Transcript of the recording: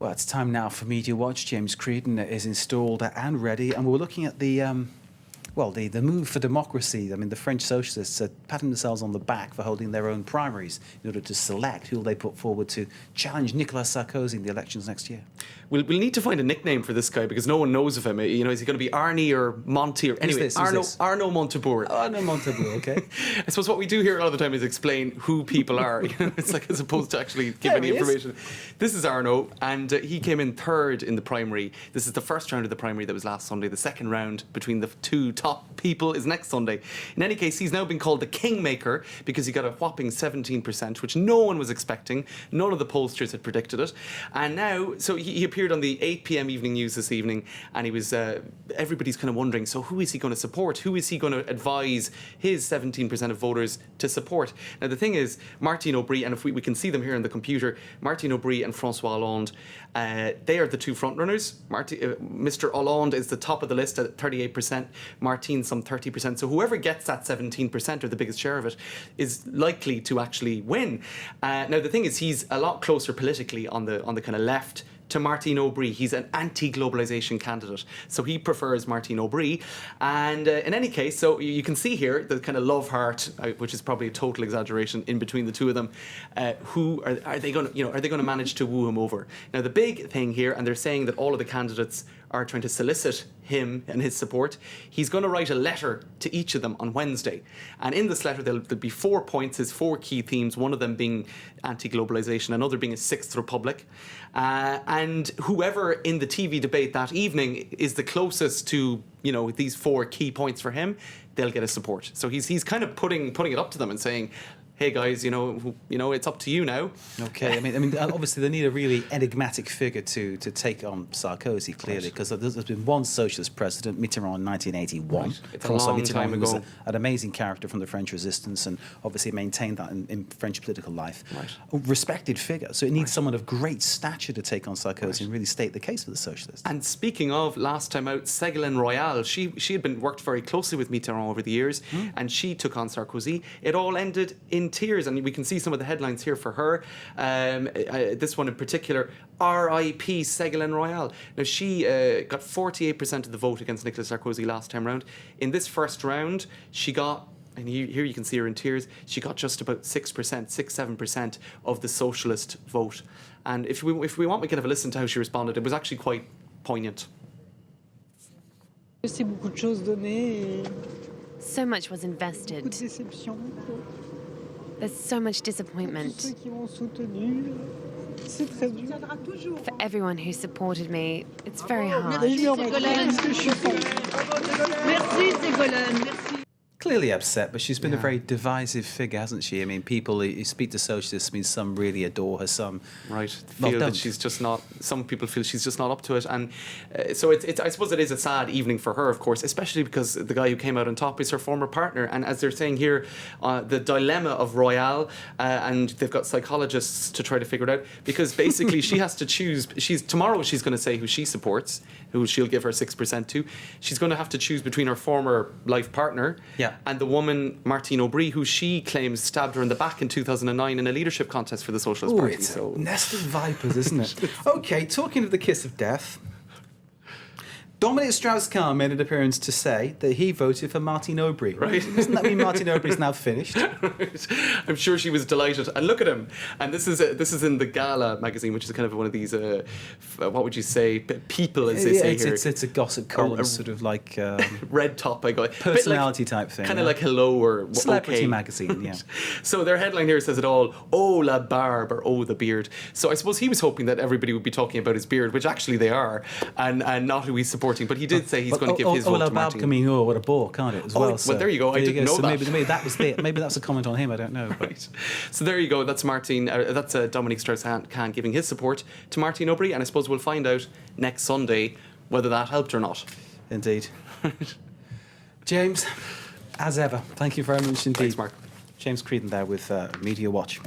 Well, it's time now for Media Watch. James Creedon is installed and ready, and we're looking at the move for democracy. I mean, the French socialists are patting themselves on the back for holding their own primaries in order to select who they put forward to challenge Nicolas Sarkozy in the elections next year. We'll need to find a nickname for this guy because no one knows of him. You know, is he going to be Arnie or Monty or anyway? Arnaud Montebourg. Arnaud Montebourg. Okay. I suppose what we do here a lot of the time is explain who people are. You know, it's like as opposed to actually give any information. This is Arnaud, and he came in third in the primary. This is the first round of the primary that was last Sunday. The second round between the two top people is next Sunday. In any case, he's now been called the Kingmaker because he got a whopping 17%, which no one was expecting. None of the pollsters had predicted it. And now, so he appeared on the 8 p.m. evening news this evening, and he was, everybody's kind of wondering, so who is he going to support? Who is he going to advise his 17% of voters to support? Now, the thing is, Martine Aubry, and if we can see them here on the computer, Martine Aubry and François Hollande, they are the two frontrunners. Mr. Hollande is the top of the list at 38%, Martine some 30%. So whoever gets that 17% or the biggest share of it is likely to actually win. Now, the thing is, he's a lot closer politically on the kind of left to Martine Aubry. He's an anti-globalization candidate, so he prefers Martine Aubry. And in any case, so you can see here the kind of love heart, which is probably a total exaggeration, in between the two of them. Who are they going to, are they going to manage to woo him over? Now, the big thing here, and they're saying that all of the candidates are trying to solicit him and his support. He's going to write a letter to each of them on Wednesday. And in this letter, there'll be 4 points, his 4 key themes, one of them being anti-globalization, another being a Sixth Republic. And whoever in the TV debate that evening is the closest to, these 4 key points for him, they'll get his support. So he's kind of putting it up to them and saying, hey guys, it's up to you now. Okay, I mean, obviously they need a really enigmatic figure to take on Sarkozy, clearly, because there's been one socialist president, Mitterrand, in 1981. Right. It's a long time ago. Was an amazing character from the French Resistance and obviously maintained that in French political life. Right. A respected figure, so it needs someone of great stature to take on Sarkozy and really state the case for the socialists. And speaking of, last time out, Ségolène Royal, she had worked very closely with Mitterrand over the years, and she took on Sarkozy. It all ended in tears, and we can see some of the headlines here for her. This one in particular, R.I.P. Ségolène Royal. Now, she got 48% of the vote against Nicolas Sarkozy last time round. In this first round, she got, and here you can see her in tears, she got just about 6%, of the socialist vote. And if we want, we can have a listen to how she responded. It was actually quite poignant. So much was invested. There's so much disappointment. For everyone who supported me, it's very hard. Clearly upset, but she's been a very divisive figure, hasn't she? I mean, people who speak to socialists, some really adore her, some feel that she's just not. Some people feel she's just not up to it, and so it's. I suppose it is a sad evening for her, of course, especially because the guy who came out on top is her former partner, and as they're saying here, the dilemma of Royale, and they've got psychologists to try to figure it out, because basically she has to choose. Tomorrow she's going to say who she supports, who she'll give her 6% to. She's going to have to choose between her former life partner. And the woman, Martine Aubry, who she claims stabbed her in the back in 2009 in a leadership contest for the Socialist Party. It's a nest of vipers, isn't it? Okay, talking of the kiss of death, Dominic Strauss-Kahn made an appearance to say that he voted for Martine Aubry. Right. Doesn't that mean Martine Aubry's now finished? Right. I'm sure she was delighted. And look at him. And this is in the Gala magazine, which is kind of one of these, what would you say, people, as they say here. It's a gossip column, sort of like... red top, I got. Personality type thing. Kind of like Hello or Celebrity okay. magazine, yeah. So their headline here says it all, oh, la barbe, or oh, the beard. So I suppose he was hoping that everybody would be talking about his beard, which actually they are, and not who he's supporting. But he did say he's going to give his vote to Martine. can mean, what a bore, can't it, as well? Well, there you go. I didn't know that. Maybe that was it. Maybe that's a comment on him, I don't know. Right. So there you go. That's Dominic Strauss-Kahn giving his support to Martine Aubry, and I suppose we'll find out next Sunday whether that helped or not. Indeed. James, as ever, thank you very much indeed. Thanks, Mark. James Creedon there with Media Watch.